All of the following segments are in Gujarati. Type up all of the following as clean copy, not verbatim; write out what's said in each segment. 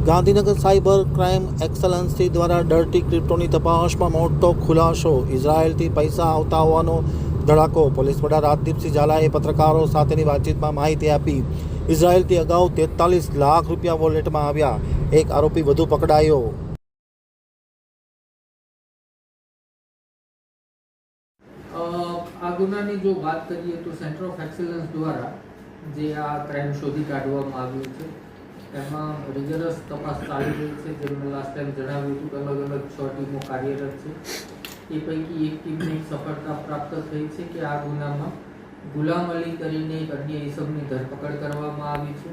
ગાંધીનગર સાયબર ક્રાઇમ એક્સલન્સી દ્વારા ડર્ટી ક્રિપ્ટોની તપાસમાં મોટો ખુલાસો. ઇઝરાયલથી પૈસા આવતા હોવાનો ધડાકો. પોલીસ વડા રાજદીપસિંહ ઝાલાએ પત્રકારો સાથેની વાતચીતમાં માહિતી આપી. ઇઝરાયલથી અગાઉ 43 લાખ રૂપિયા વોલેટમાં આવ્યા. એક આરોપી વધુ પકડાયો. આ ગુનાની જો વાત કરીએ તો સેન્ટર ઓફ એક્સલન્સ દ્વારા જે આ ક્રાઇમ શોધી કાઢવામાં આવ્યું છે એમાં રિગરસ તપાસ ચાલી રહી છે. જેમ મેં લાસ્ટ ટાઈમ જણાવ્યું હતું કે અલગ અલગ 6 ટીમો કાર્યરત છે. એ પૈકી એક ટીમને એક સફળતા પ્રાપ્ત થઈ છે કે આ ગુનામાં ગુલામ અલી કરીને એક અન્ય ઇસમની ધરપકડ કરવામાં આવી છે.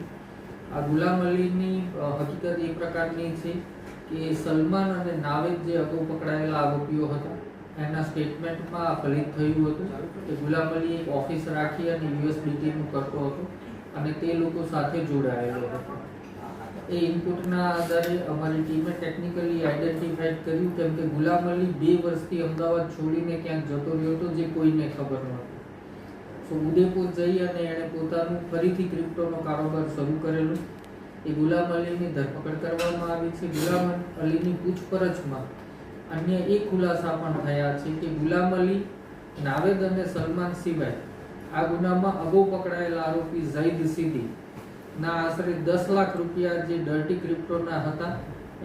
આ ગુલામ અલીની હકીકત એ પ્રકારની છે કે સલમાન અને નાવેદ જે અગાઉ પકડાયેલા આરોપીઓ હતા એના સ્ટેટમેન્ટમાં ફલિત થયું હતું કે ગુલામ અલી એક ઓફિસ રાખી અને યુએસડીટીનું કરતો હતો અને તે લોકો સાથે જોડાયેલો હતો. એ ઇનપુટના આધારે અમારી ટીમે ટેકનિકલી આઈડેન્ટિફાઈડ કર્યું કેમ કે ગુલામ અલી 2 વર્ષથી અમદાવાદ છોડીને ક્યાંક જતો રહ્યો હતો જે કોઈને ખબર નહોતી. સો ઉદયપુર જઈ અને એણે પોતાનું ફરીથી ક્રિપ્ટોનો કારોબાર શરૂ કરેલો. એ ગુલામ અલીની ધરપકડ કરવામાં આવી છે. ગુલામ અલીની પૂછપરછમાં અન્ય એક ખુલાસા પણ થયા છે કે ગુલામ અલી, નાવેદ અને સલમાન સિવાય આ ગુનામાં અગાઉ પકડાયેલા આરોપી ઝૈદ સિદ્દી ના આશરે 10 લાખ રૂપિયા જે ડર્ટી ક્રિપ્ટોના હતા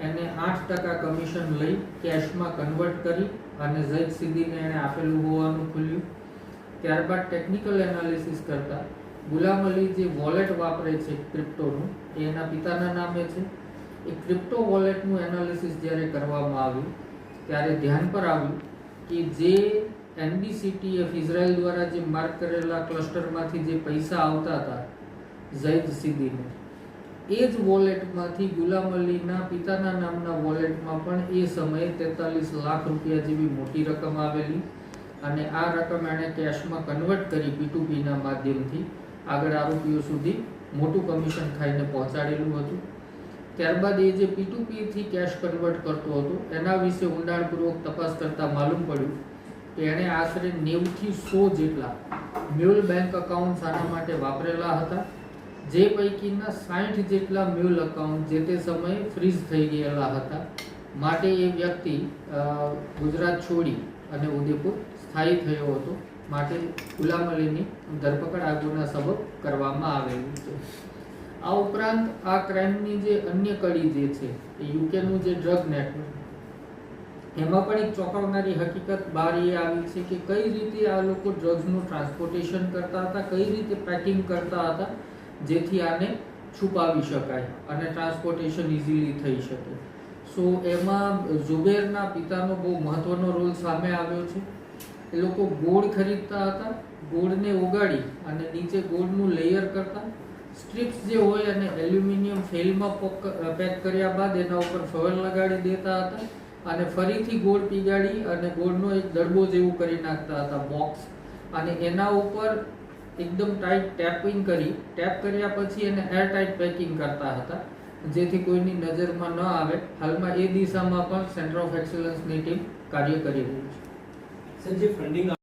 એને 8% કમિશન લઈ કેશમાં કન્વર્ટ કરી અને ઝૈદ સિદ્દીને એણે આપેલું હોવાનું ખુલ્યું. ત્યારબાદ ટેકનિકલ એનાલિસિસ કરતા ગુલામ અલી જે વોલેટ વાપરે છે ક્રિપ્ટોનું એ એના પિતાના નામે છે. એ ક્રિપ્ટો વોલેટનું એનાલિસિસ જ્યારે કરવામાં આવ્યું ત્યારે ધ્યાન પર આવ્યું કે જે NBCTF ઇઝરાયલ દ્વારા જે માર્ક કરેલા ક્લસ્ટરમાંથી જે પૈસા આવતા હતા ઝૈદ સિદ્દીને, એ જ વોલેટમાંથી ગુલામ અલીના પિતાના નામના વોલેટમાં પણ એ સમયે 43 લાખ રૂપિયા જેવી મોટી રકમ આવેલી અને આ રકમ એણે કેશમાં કન્વર્ટ કરી P2Pના માધ્યમથી આગળ આરોપીઓ સુધી મોટું કમિશન ખાઈને પહોંચાડેલું હતું. ત્યારબાદ એ જે P2P થી કેશ કન્વર્ટ કરતો હતો એના વિશે ઊંડાણપૂર્વક તપાસ કરતાં માલુમ પડ્યું કે એણે આશરે 90 થી 100 જેટલા મ્યુલ બેંક અકાઉન્ટ્સ આના માટે વાપરેલા હતા, જે પૈકીના 60 જેટલા મ્યુલ અકાઉન્ટ જે તે સમયે ફ્રીઝ થઈ ગયેલા હતા. માટે એ વ્યક્તિ ગુજરાત છોડી અને ઉદયપુર સ્થાયી થયો હતો. માટે ગુલામ અલીની ધરપકડ આ ગુના સબબ કરવામાં આવેલી છે. આ ઉપરાંત આ ક્રાઇમની જે અન્ય કડી જે છે એ યુકેનું જે ડ્રગ નેટવર્ક, એમાં પણ એક ચોંકાવનારી હકીકત બહાર એ આવી છે કે કઈ રીતે આ લોકો ડ્રગ્સનું ટ્રાન્સપોર્ટેશન કરતા હતા, કઈ રીતે પેકિંગ કરતા હતા જેથી આને છુપાવી શકાય અને ટ્રાન્સપોર્ટેશન ઇઝીલી થઈ શકે. સો એમાં ઝુબેરના પિતાનો બહુ મહત્વનો રોલ સામે આવ્યો છે. એ લોકો ગોળ ખરીદતા હતા, ગોળને ઓગાળી અને નીચે ગોળનું લેયર કરતા, સ્ટ્રીપ્સ જે હોય અને એલ્યુમિનિયમ ફેલમાં પેક કર્યા બાદ એના ઉપર ફોઇલ લગાડી દેતા હતા અને ફરીથી ગોળ પીગાડી અને ગોળનો એક દડબો જેવું કરી નાખતા હતા બોક્સ, અને એના ઉપર એકદમ ટાઈટ ટેપ કર્યા પછી એને એરટાઈટ પેકિંગ કરતા હતા જેથી કોઈની નજરમાં ન આવે. હાલમાં એ દિશામાં પણ સેન્ટર ઓફ એક્સલન્સની ટીમ કાર્ય કરી રહી છે. સર, જે ફંડિંગ